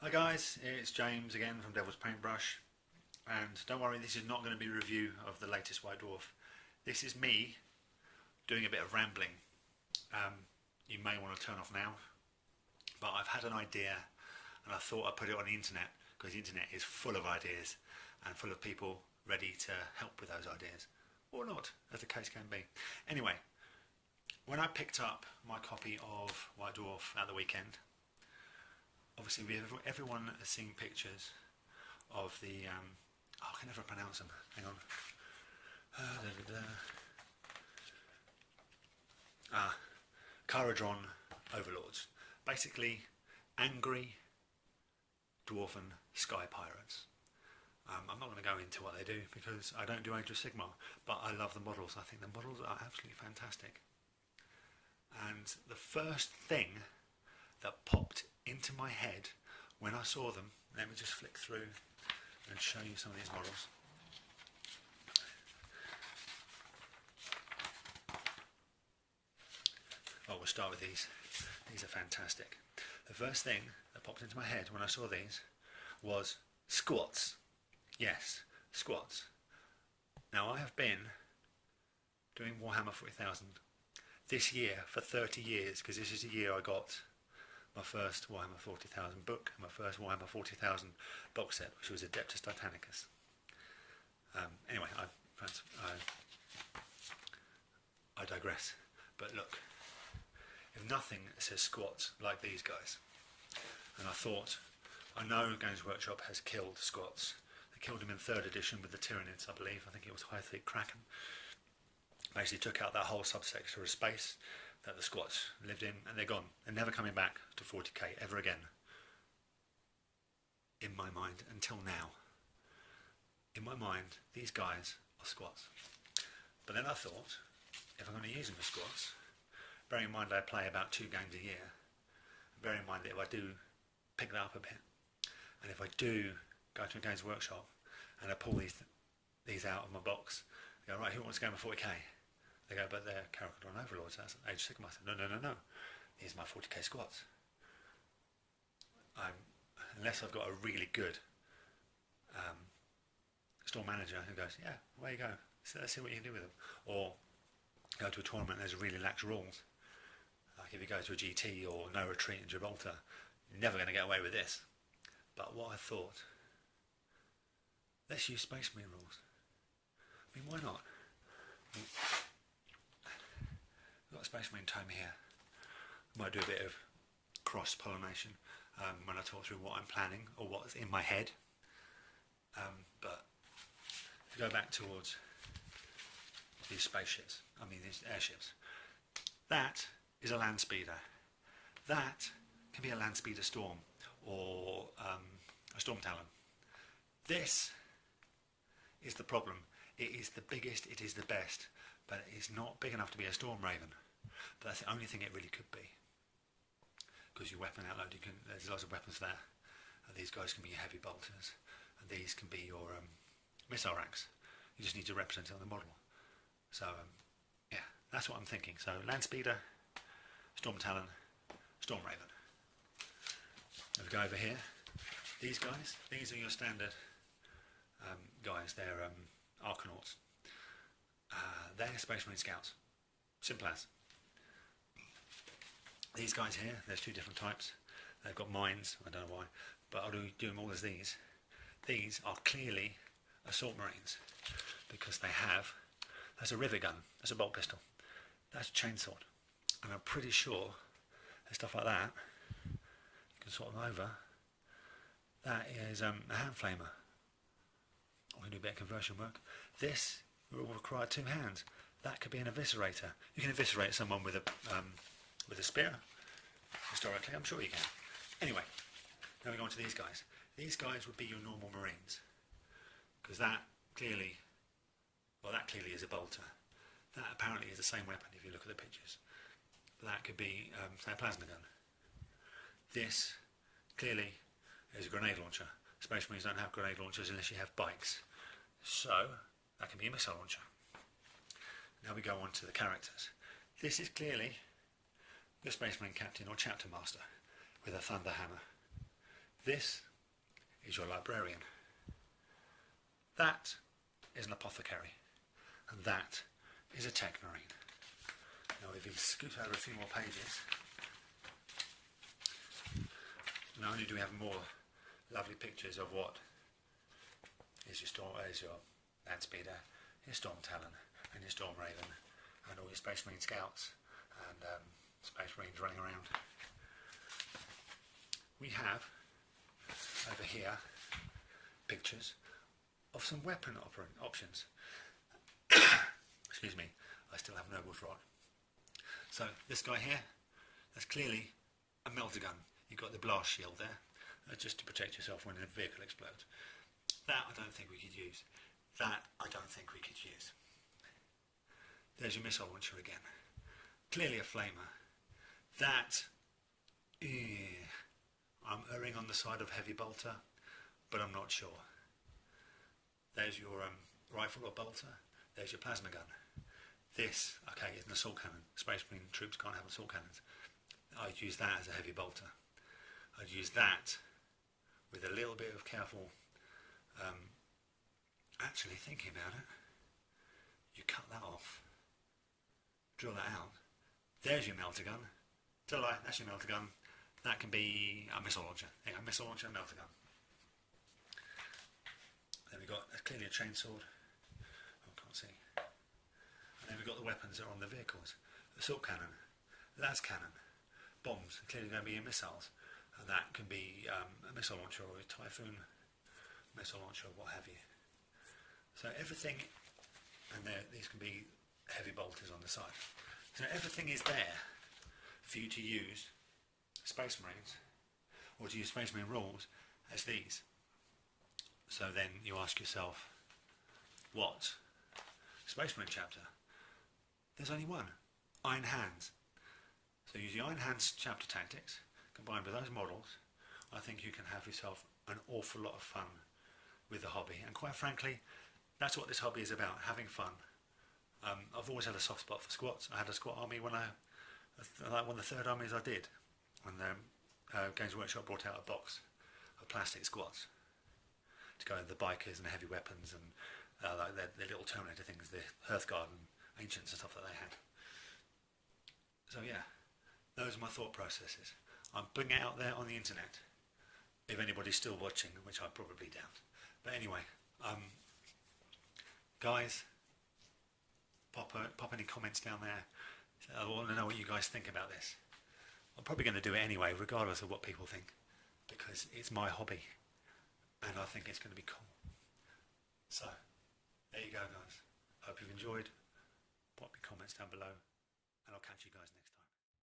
Hi guys, it's James again from Devil's Paintbrush, and don't worry, this is not going to be a review of the latest White Dwarf. This is me doing a bit of rambling. You may want to turn off now, but I've had an idea and I thought I'd put it on the internet because the internet is full of ideas and full of people ready to help with those ideas, or not, as the case can be. Anyway, when I picked up my copy of White Dwarf at the weekend, obviously everyone has seen pictures of the I can never pronounce them, hang on, Caradron overlords, basically angry dwarven sky pirates. I'm not going to go into what they do because I don't do Age of Sigmar, but I love the models. I think the models are absolutely fantastic. And the first thing that popped into my head when I saw them, let me just flick through and show you some of these models. Oh, we'll start with these. These are fantastic. The first thing that popped into my head when I saw these was squats. Yes, squats. Now I have been doing Warhammer 40,000 this year for 30 years, because this is the year I got my first Warhammer 40,000 book and my first Warhammer 40,000 box set, which was Adeptus Titanicus. Anyway, I digress. But look, if nothing says squats like these guys, and I thought, I know Games Workshop has killed squats. They killed him in 3rd edition with the Tyranids, I believe. I think it was High Thick Kraken. Basically took out that whole subsector of space that the squats lived in, and they're gone. They're never coming back to 40k ever again, in my mind, until now. In my mind, these guys are squats. But then I thought, if I'm going to use them as squats, bearing in mind I play about 2 games a year, bearing in mind that if I do pick that up a bit, and if I do go to a Games Workshop and I pull these out of my box, I go, right, who wants to go for 40k? They go, but they're Caradron overlords, that's Age of Sigmar. I said, no. These are my 40k squats. Unless I've got a really good store manager who goes, yeah, away you go. So let's see what you can do with them. Or go to a tournament and there's really lax rules. Like if you go to a GT or no retreat in Gibraltar, you're never going to get away with this. But what I thought, let's use Space Marine rules. I mean, why not? We've got a Space Marine tome here. I might do a bit of cross-pollination when I talk through what I'm planning or what's in my head. But if you go back towards these spaceships, these airships, that is a land speeder. That can be a land speeder Storm or a Storm Talon. This is the problem. It is the biggest, it is the best, but it is not big enough to be a Storm Raven. But that's the only thing it really could be. Because your weapon outload, there's lots of weapons there. And these guys can be your heavy bolters, and these can be your missile racks. You just need to represent it on the model. So, yeah, that's what I'm thinking. So, Land Speeder, Storm Talon, Storm Raven. If we go over here, these guys, these are your standard guys. They're Arcanauts. They're Space Marine Scouts. Simple as. These guys here, there's 2 different types. They've got mines, I don't know why, but I'll do them all as these. These are clearly Assault Marines because they have, that's a rivet gun, that's a bolt pistol, that's a chainsword, and I'm pretty sure there's stuff like that. You can swap them over. That is a hand flamer. Or we do a bit of conversion work. This will require 2 hands. That could be an eviscerator. You can eviscerate someone with a spear. Historically, I'm sure you can. Anyway, now we go on to these guys. These guys would be your normal Marines, because that clearly is a bolter. That apparently is the same weapon if you look at the pictures. That could be, say, a plasma gun. This clearly is a grenade launcher. Space Marines don't have grenade launchers unless you have bikes. So, that can be a missile launcher. Now we go on to the characters. This is clearly your Space Marine Captain or Chapter Master with a thunder hammer. This is your librarian. That is an apothecary. And that is a techmarine. Now if you scoot over a few more pages, not only do we have more lovely pictures of what is your land speeder, your storm talon and your storm raven and all your space marine scouts and space marines running around. We have over here pictures of some weapon options. Excuse me, I still have Noble's Rod. So this guy here, that's clearly a melter gun. You've got the blast shield there, just to protect yourself when a vehicle explodes. That I don't think we could use. That I don't think we could use. There's your missile launcher again. Clearly a flamer. That, I'm erring on the side of heavy bolter, but I'm not sure. There's your rifle or bolter. There's your plasma gun. This, okay, is an assault cannon. Space Marine troops can't have assault cannons. I'd use that as a heavy bolter. I'd use that with a little bit of careful, actually thinking about it, you cut that off, drill that out. There's your melter gun. That's your melter gun. That can be a missile launcher. Yeah, a missile launcher, a melter gun. Then we've got clearly a chainsword. Oh, can't see. And then we've got the weapons that are on the vehicles. Assault cannon, las cannon, bombs, clearly going to be your missiles. And that can be a missile launcher or a Typhoon missile launcher or what have you. So everything, and these can be heavy bolters on the side. So everything is there for you to use Space Marines, or to use Space Marine rules as these. So then you ask yourself, what Space Marine chapter? There's only one, Iron Hands. So use the Iron Hands chapter tactics, combined with those models. I think you can have yourself an awful lot of fun with the hobby, and quite frankly, that's what this hobby is about, having fun. I've always had a soft spot for squats. I had a squat army when one of the third armies I did, when Games Workshop brought out a box of plastic squats to go with the bikers and the heavy weapons and like their little Terminator things, the Hearthguard and Ancients and stuff that they had. So yeah, those are my thought processes. I'm putting it out there on the internet, if anybody's still watching, which I probably doubt. But anyway, guys, pop any comments down there. I want to know what you guys think about this. I'm probably going to do it anyway, regardless of what people think, because it's my hobby, and I think it's going to be cool. So, there you go, guys. Hope you've enjoyed. Pop your comments down below, and I'll catch you guys next time.